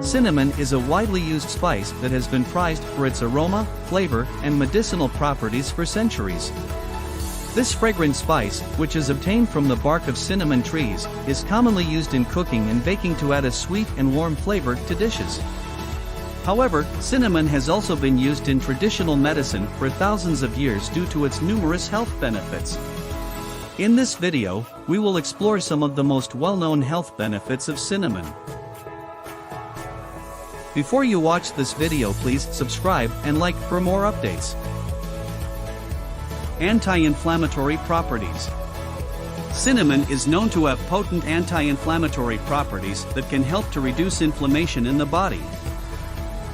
Cinnamon is a widely used spice that has been prized for its aroma, flavor, and medicinal properties for centuries. This fragrant spice, which is obtained from the bark of cinnamon trees, is commonly used in cooking and baking to add a sweet and warm flavor to dishes. However, cinnamon has also been used in traditional medicine for thousands of years due to its numerous health benefits. In this video, we will explore some of the most well-known health benefits of cinnamon. Before you watch this video, please subscribe and like for more updates. Anti-inflammatory properties. Cinnamon is known to have potent anti-inflammatory properties that can help to reduce inflammation in the body.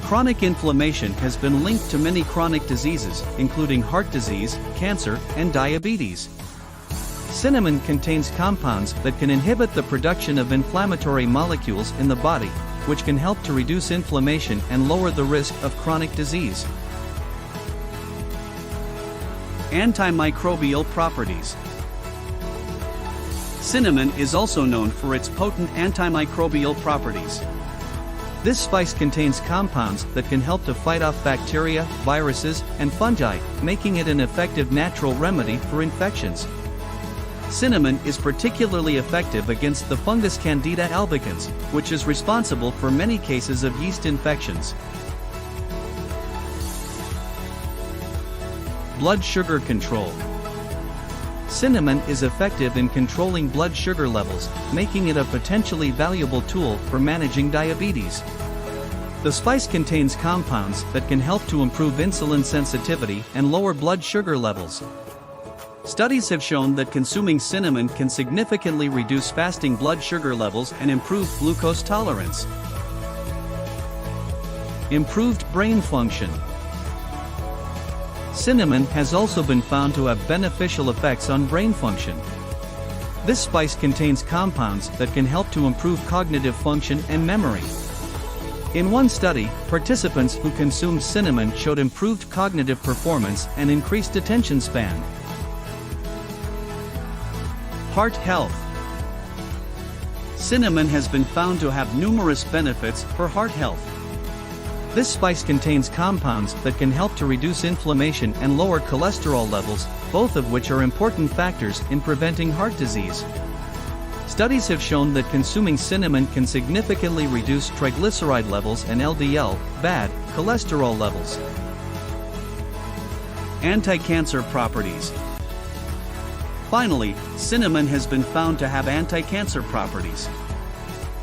Chronic inflammation has been linked to many chronic diseases, including heart disease, cancer, and diabetes. Cinnamon contains compounds that can inhibit the production of inflammatory molecules in the body, which can help to reduce inflammation and lower the risk of chronic disease. Antimicrobial properties. Cinnamon is also known for its potent antimicrobial properties. This spice contains compounds that can help to fight off bacteria, viruses, and fungi, making it an effective natural remedy for infections. Cinnamon is particularly effective against the fungus Candida albicans, which is responsible for many cases of yeast infections. Blood sugar control. Cinnamon is effective in controlling blood sugar levels, making it a potentially valuable tool for managing diabetes. The spice contains compounds that can help to improve insulin sensitivity and lower blood sugar levels. Studies have shown that consuming cinnamon can significantly reduce fasting blood sugar levels and improve glucose tolerance. Improved brain function. Cinnamon has also been found to have beneficial effects on brain function. This spice contains compounds that can help to improve cognitive function and memory. In one study, participants who consumed cinnamon showed improved cognitive performance and increased attention span. Heart health. Cinnamon has been found to have numerous benefits for heart health. This spice contains compounds that can help to reduce inflammation and lower cholesterol levels, both of which are important factors in preventing heart disease. Studies have shown that consuming cinnamon can significantly reduce triglyceride levels and LDL, bad cholesterol levels. Anti-cancer properties. Finally, cinnamon has been found to have anti-cancer properties.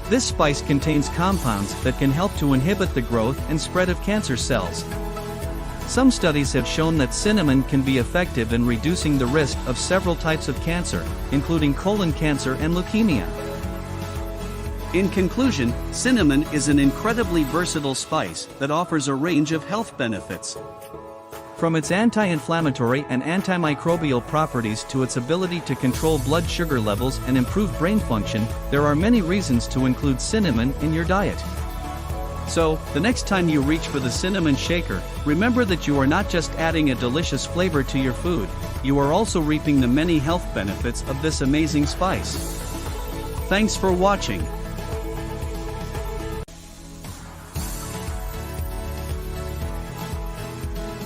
This spice contains compounds that can help to inhibit the growth and spread of cancer cells. Some studies have shown that cinnamon can be effective in reducing the risk of several types of cancer, including colon cancer and leukemia. In conclusion, cinnamon is an incredibly versatile spice that offers a range of health benefits. From its anti-inflammatory and antimicrobial properties to its ability to control blood sugar levels and improve brain function, there are many reasons to include cinnamon in your diet. So, the next time you reach for the cinnamon shaker, remember that you are not just adding a delicious flavor to your food, you are also reaping the many health benefits of this amazing spice. Thanks for watching.